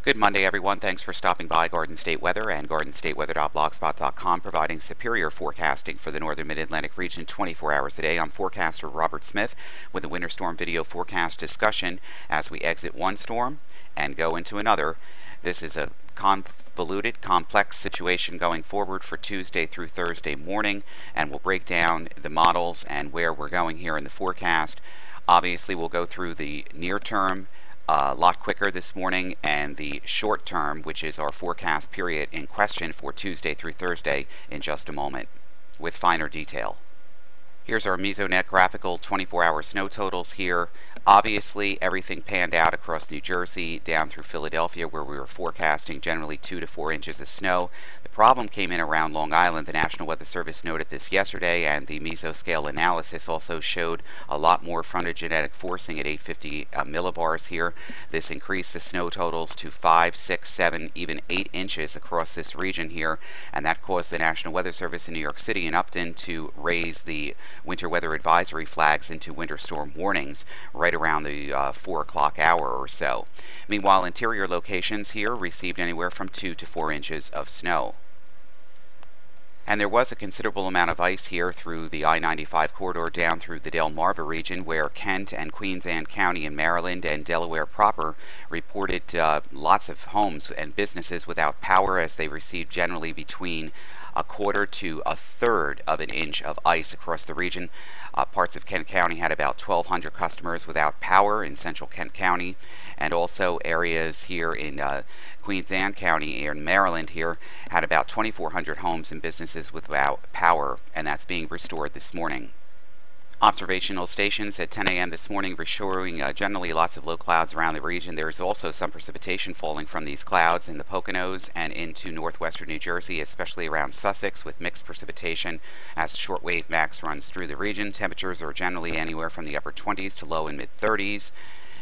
Good Monday, everyone. Thanks for stopping by Garden State Weather and GardenStateWeather.blogspot.com, providing superior forecasting for the northern mid-Atlantic region 24 hours a day. I'm forecaster Robert Smith with a winter storm video forecast discussion as we exit one storm and go into another. This is a convoluted, complex situation going forward for Tuesday through Thursday morning, and we'll break down the models and where we're going here in the forecast. Obviously, we'll go through the near term a lot quicker this morning, and the short term, which is our forecast period in question for Tuesday through Thursday, in just a moment with finer detail. Here's our Mesonet graphical 24-hour snow totals here. Obviously, everything panned out across New Jersey down through Philadelphia, where we were forecasting generally 2 to 4 inches of snow. The problem came in around Long Island. The National Weather Service noted this yesterday, and the mesoscale analysis also showed a lot more frontogenetic forcing at 850 millibars here. This increased the snow totals to 5, 6, 7, even 8 inches across this region here, and that caused the National Weather Service in New York City and Upton to raise the winter weather advisory flags into winter storm warnings right around the 4 o'clock hour or so. Meanwhile, interior locations here received anywhere from 2 to 4 inches of snow. And there was a considerable amount of ice here through the I-95 corridor down through the Delmarva region, where Kent and Queens Anne County in Maryland and Delaware proper reported lots of homes and businesses without power, as they received generally between a quarter to a third of an inch of ice across the region. Parts of Kent County had about 1,200 customers without power in central Kent County, and also areas here in Queens Anne County in Maryland here had about 2,400 homes and businesses without power, and that's being restored this morning. Observational stations at 10 a.m. this morning were showing generally lots of low clouds around the region. There's also some precipitation falling from these clouds in the Poconos and into northwestern New Jersey, especially around Sussex, with mixed precipitation as a shortwave max runs through the region. Temperatures are generally anywhere from the upper 20s to low and mid 30s.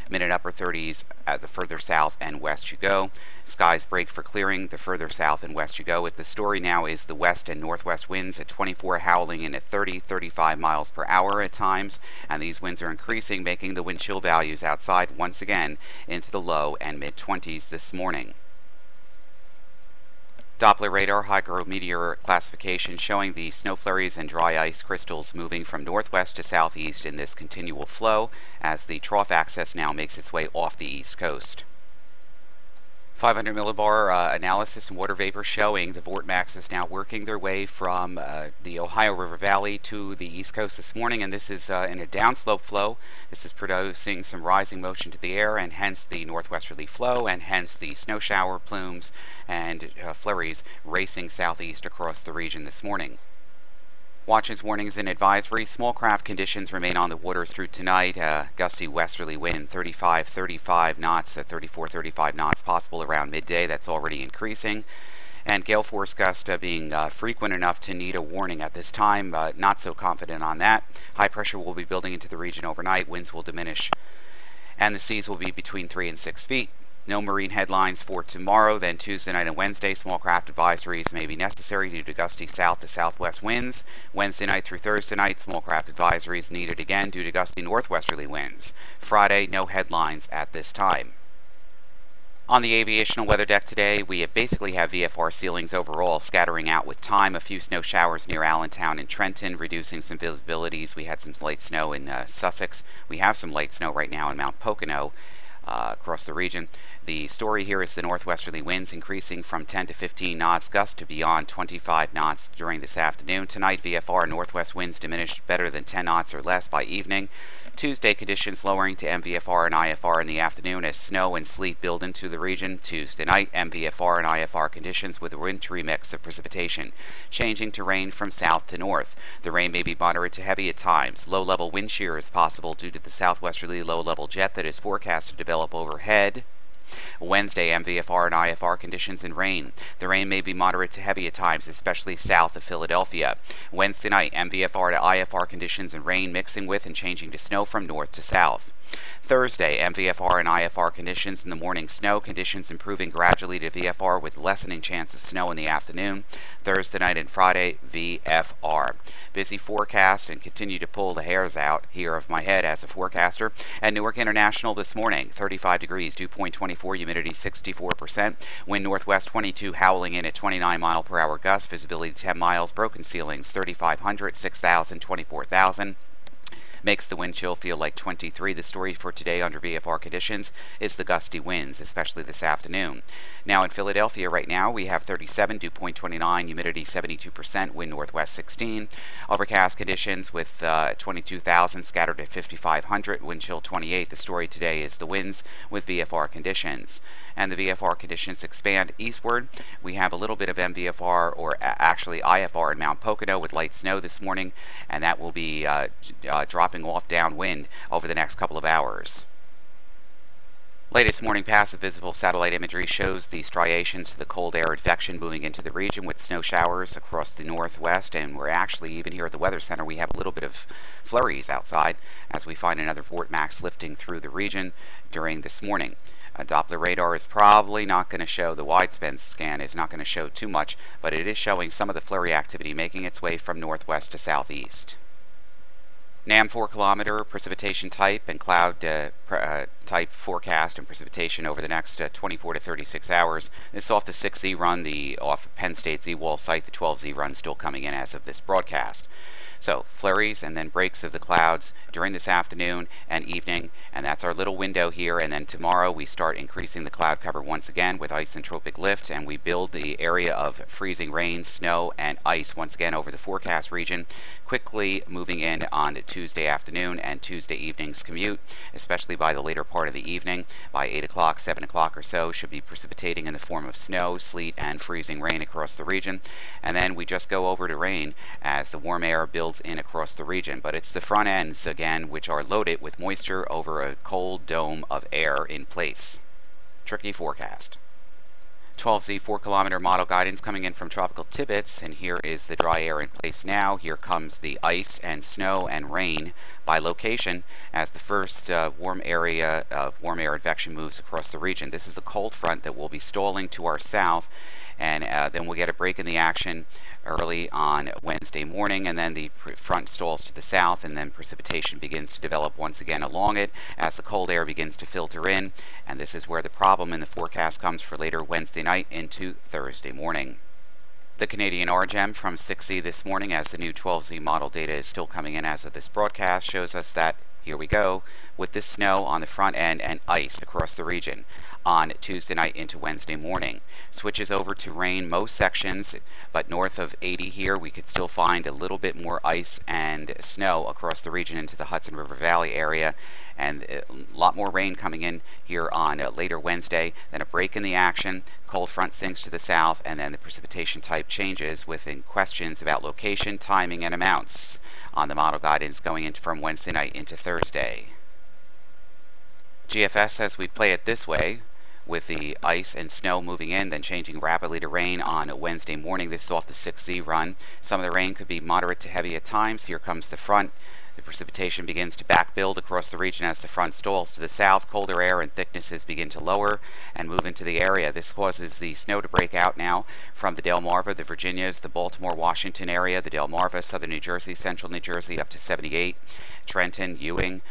Mid and upper 30s the further south and west you go. Skies break for clearing the further south and west you go. The story now is the west and northwest winds at 24 howling in at 30-35 miles per hour at times, and these winds are increasing, making the wind chill values outside once again into the low and mid 20s this morning. Doppler radar hygrometeor classification showing the snow flurries and dry ice crystals moving from northwest to southeast in this continual flow as the trough axis now makes its way off the east coast. 500 millibar analysis and water vapor showing the vortmax is now working their way from the Ohio River Valley to the east coast this morning, and this is in a downslope flow. This is producing some rising motion to the air, and hence the northwesterly flow, and hence the snow shower plumes and flurries racing southeast across the region this morning. Watches, warnings, and advisory. Small craft conditions remain on the waters through tonight. Gusty westerly wind, 35 knots, 34-35 knots possible around midday. That's already increasing. And gale force gust being frequent enough to need a warning at this time. Not so confident on that. High pressure will be building into the region overnight. Winds will diminish, and the seas will be between 3 and 6 feet. No marine headlines for tomorrow. Then Tuesday night and Wednesday, small craft advisories may be necessary due to gusty south to southwest winds. Wednesday night through Thursday night, small craft advisories needed again due to gusty northwesterly winds. Friday, no headlines at this time. On the aviational weather deck today, we basically have VFR ceilings overall, scattering out with time. A few snow showers near Allentown and Trenton, reducing some visibilities. We had some light snow in Sussex. We have some light snow right now in Mount Pocono across the region. The story here is the northwesterly winds increasing from 10 to 15 knots, gusts to beyond 25 knots during this afternoon. Tonight, VFR northwest winds diminished better than 10 knots or less by evening. Tuesday, conditions lowering to MVFR and IFR in the afternoon as snow and sleet build into the region. Tuesday night, MVFR and IFR conditions with a wintry mix of precipitation, changing to rain from south to north. The rain may be moderate to heavy at times. Low-level wind shear is possible due to the southwesterly low-level jet that is forecast to develop overhead. Wednesday, MVFR and IFR conditions and rain. The rain may be moderate to heavy at times, especially south of Philadelphia. Wednesday night, MVFR to IFR conditions and rain mixing with and changing to snow from north to south. Thursday, MVFR and IFR conditions in the morning, snow conditions improving gradually to VFR with lessening chance of snow in the afternoon. Thursday night and Friday, VFR. Busy forecast and continue to pull the hairs out here of my head as a forecaster. At Newark International this morning, 35 degrees, dew point 24, humidity 64%, wind northwest 22, howling in at 29 mile per hour gusts, visibility 10 miles, broken ceilings 3,500, 6,000, 24,000. Makes the wind chill feel like 23. The story for today under VFR conditions is the gusty winds, especially this afternoon. Now in Philadelphia right now, we have 37, dew point 29, humidity 72%, wind northwest 16. Overcast conditions with 22,000 scattered at 5,500, wind chill 28. The story today is the winds with VFR conditions. And the VFR conditions expand eastward. We have a little bit of MVFR, or actually IFR in Mount Pocono with light snow this morning, and that will be dropping off downwind over the next couple of hours. Latest morning passive visible satellite imagery shows the striations of the cold air advection moving into the region with snow showers across the northwest, and we're actually, even here at the Weather Center, we have a little bit of flurries outside as we find another vortex lifting through the region during this morning. Doppler radar is probably not going to show, the widespan scan is not going to show too much, but it is showing some of the flurry activity making its way from northwest to southeast. NAM 4 kilometer precipitation type and cloud type forecast and precipitation over the next 24 to 36 hours. This is off the 6Z run, off Penn State Z-Wall site. The 12Z run still coming in as of this broadcast. So flurries and then breaks of the clouds during this afternoon and evening, and that's our little window here. And then tomorrow we start increasing the cloud cover once again with isentropic lift, and we build the area of freezing rain, snow, and ice once again over the forecast region, quickly moving in on Tuesday afternoon and Tuesday evening's commute, especially by the later part of the evening. By 8 o'clock, 7 o'clock or so, should be precipitating in the form of snow, sleet, and freezing rain across the region. And then we just go over to rain as the warm air builds in across the region. But it's the front ends again which are loaded with moisture over a cold dome of air in place. Tricky forecast. 12Z 4 kilometer model guidance coming in from tropical Tibbets, and here is the dry air in place now. Here comes the ice and snow and rain by location as the first warm area of warm air advection moves across the region. This is the cold front that will be stalling to our south, and then we'll get a break in the action early on Wednesday morning, and then the front stalls to the south, and then precipitation begins to develop once again along it as the cold air begins to filter in, and this is where the problem in the forecast comes for later Wednesday night into Thursday morning. The Canadian RGEM from 6Z this morning, as the new 12Z model data is still coming in as of this broadcast, shows us that, here we go, with this snow on the front end and ice across the region on Tuesday night into Wednesday morning. Switches over to rain most sections, but north of 80 here we could still find a little bit more ice and snow across the region into the Hudson River Valley area, and a lot more rain coming in here on later Wednesday. Then a break in the action, cold front sinks to the south, and then the precipitation type changes within questions about location, timing, and amounts on the model guidance going into from Wednesday night into Thursday. GFS says we play it this way, with the ice and snow moving in, then changing rapidly to rain on Wednesday morning. This is off the 6Z run. Some of the rain could be moderate to heavy at times. Here comes the front. The precipitation begins to back build across the region as the front stalls to the south. Colder air and thicknesses begin to lower and move into the area. This causes the snow to break out now from the Delmarva, the Virginias, the Baltimore, Washington area, the Delmarva, southern New Jersey, central New Jersey up to 78, Trenton, Ewing,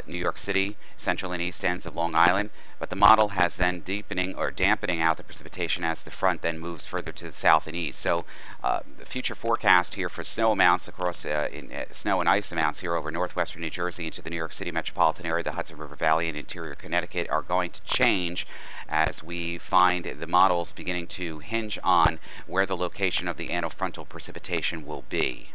New York City, central and east ends of Long Island, but the model has then deepening or dampening out the precipitation as the front then moves further to the south and east. So the future forecast here for snow amounts across snow and ice amounts here over northwestern New Jersey into the New York City metropolitan area, the Hudson River Valley, and interior Connecticut are going to change as we find the models beginning to hinge on where the location of the antifrontal precipitation will be.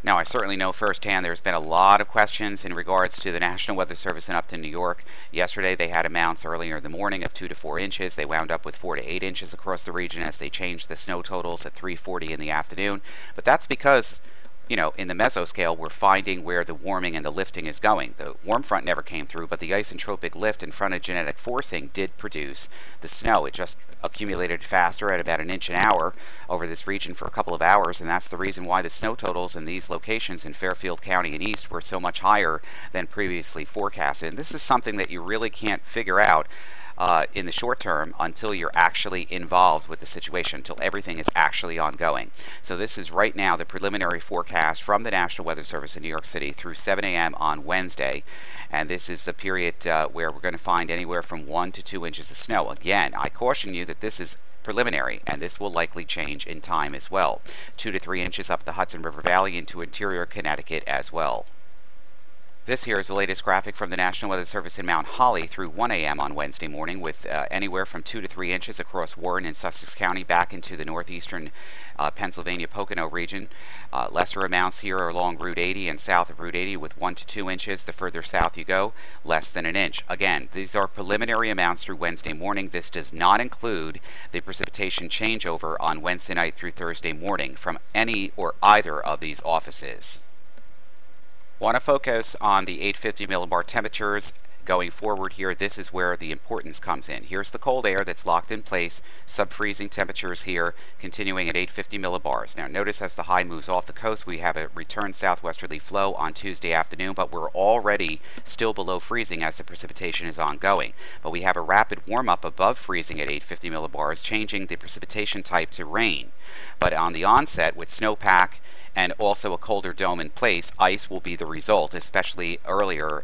Now, I certainly know firsthand there's been a lot of questions in regards to the National Weather Service in Upton, New York. Yesterday they had amounts earlier in the morning of 2 to 4 inches. They wound up with 4 to 8 inches across the region as they changed the snow totals at 3:40 in the afternoon. But that's because in the mesoscale, we're finding where the warming and the lifting is going. The warm front never came through, but the isentropic lift in front of genetic forcing did produce the snow. It just accumulated faster at about an inch an hour over this region for a couple of hours, and that's the reason why the snow totals in these locations in Fairfield County and East were so much higher than previously forecasted. And this is something that you really can't figure out in the short term until you're actually involved with the situation, until everything is actually ongoing. So this is right now the preliminary forecast from the National Weather Service in New York City through 7 a.m. on Wednesday. And this is the period where we're going to find anywhere from 1 to 2 inches of snow. Again, I caution you that this is preliminary, and this will likely change in time as well. 2 to 3 inches up the Hudson River Valley into interior Connecticut as well. This here is the latest graphic from the National Weather Service in Mount Holly through 1 a.m. on Wednesday morning, with anywhere from 2 to 3 inches across Warren and Sussex County back into the northeastern Pennsylvania Pocono region. Lesser amounts here along Route 80 and south of Route 80 with 1 to 2 inches. The further south you go, less than an inch. Again, these are preliminary amounts through Wednesday morning. This does not include the precipitation changeover on Wednesday night through Thursday morning from any or either of these offices. Want to focus on the 850 millibar temperatures going forward here. This is where the importance comes in. Here's the cold air that's locked in place, sub-freezing temperatures here, continuing at 850 millibars. Now notice as the high moves off the coast, we have a return southwesterly flow on Tuesday afternoon, but we're already still below freezing as the precipitation is ongoing. But we have a rapid warm-up above freezing at 850 millibars, changing the precipitation type to rain. But on the onset, with snowpack and also a colder dome in place, ice will be the result, especially earlier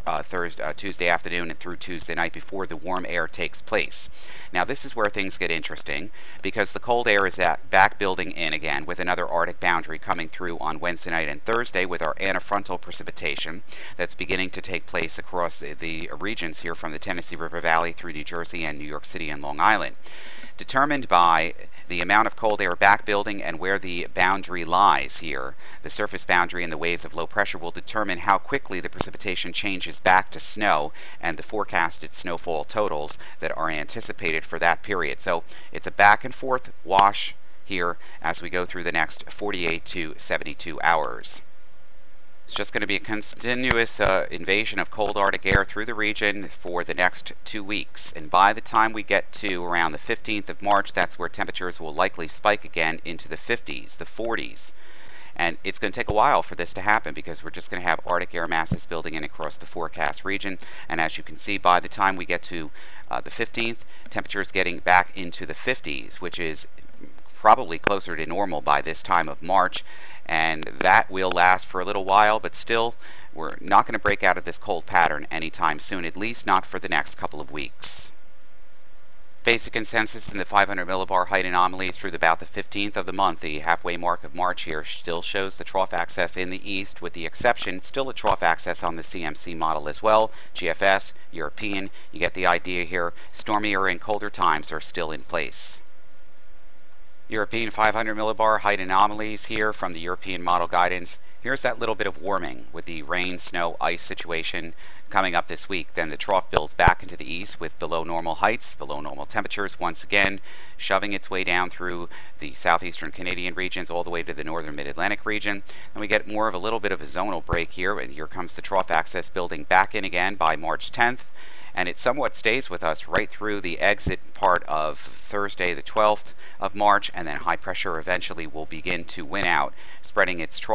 Tuesday afternoon and through Tuesday night before the warm air takes place. Now this is where things get interesting, because the cold air is back building in again with another Arctic boundary coming through on Wednesday night and Thursday with our antifrontal precipitation that's beginning to take place across the regions here from the Tennessee River Valley through New Jersey and New York City and Long Island. Determined by the amount of cold air back building and where the boundary lies here, the surface boundary and the waves of low pressure will determine how quickly the precipitation changes back to snow and the forecasted snowfall totals that are anticipated for that period. So it's a back and forth wash here as we go through the next 48 to 72 hours. It's just going to be a continuous invasion of cold Arctic air through the region for the next 2 weeks. And by the time we get to around the 15th of March, that's where temperatures will likely spike again into the 50s, the 40s. And it's going to take a while for this to happen because we're just going to have Arctic air masses building in across the forecast region. And as you can see, by the time we get to the 15th, temperatures getting back into the 50s, which is probably closer to normal by this time of March. And that will last for a little while, but still, we're not going to break out of this cold pattern anytime soon, at least not for the next couple of weeks. Basic consensus in the 500 millibar height anomalies through about the 15th of the month, the halfway mark of March here, still shows the trough axis in the east, with the exception, still a trough axis on the CMC model as well. GFS, European, you get the idea here. Stormier and colder times are still in place. European 500 millibar height anomalies here from the European model guidance. Here's that little bit of warming with the rain, snow, ice situation coming up this week. Then the trough builds back into the east with below normal heights, below normal temperatures, once again shoving its way down through the southeastern Canadian regions all the way to the northern mid-Atlantic region. And we get more of a little bit of a zonal break here, and here comes the trough axis building back in again by March 10th. And it somewhat stays with us right through the exit part of Thursday the 12th of March, and then high pressure eventually will begin to win out, spreading its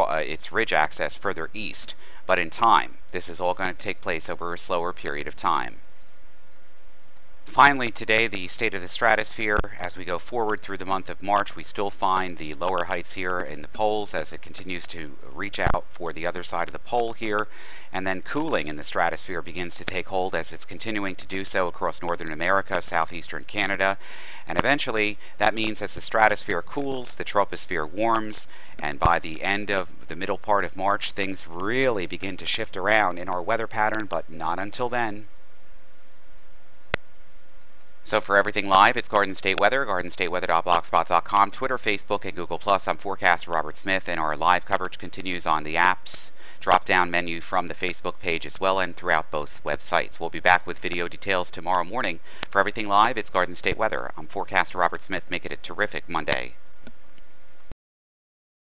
ridge axis further east. But in time, this is all going to take place over a slower period of time. Finally, today, the state of the stratosphere. As we go forward through the month of March, we still find the lower heights here in the poles as it continues to reach out for the other side of the pole here. And then cooling in the stratosphere begins to take hold as it's continuing to do so across northern America, southeastern Canada. And eventually, that means as the stratosphere cools, the troposphere warms. And by the end of the middle part of March, things really begin to shift around in our weather pattern, but not until then. So for everything live, it's Garden State Weather, gardenstateweather.blogspot.com, Twitter, Facebook, and Google+. I'm forecaster Robert Smith, and our live coverage continues on the apps drop-down menu from the Facebook page as well, and throughout both websites. We'll be back with video details tomorrow morning. For everything live, it's Garden State Weather. I'm forecaster Robert Smith. Make it a terrific Monday.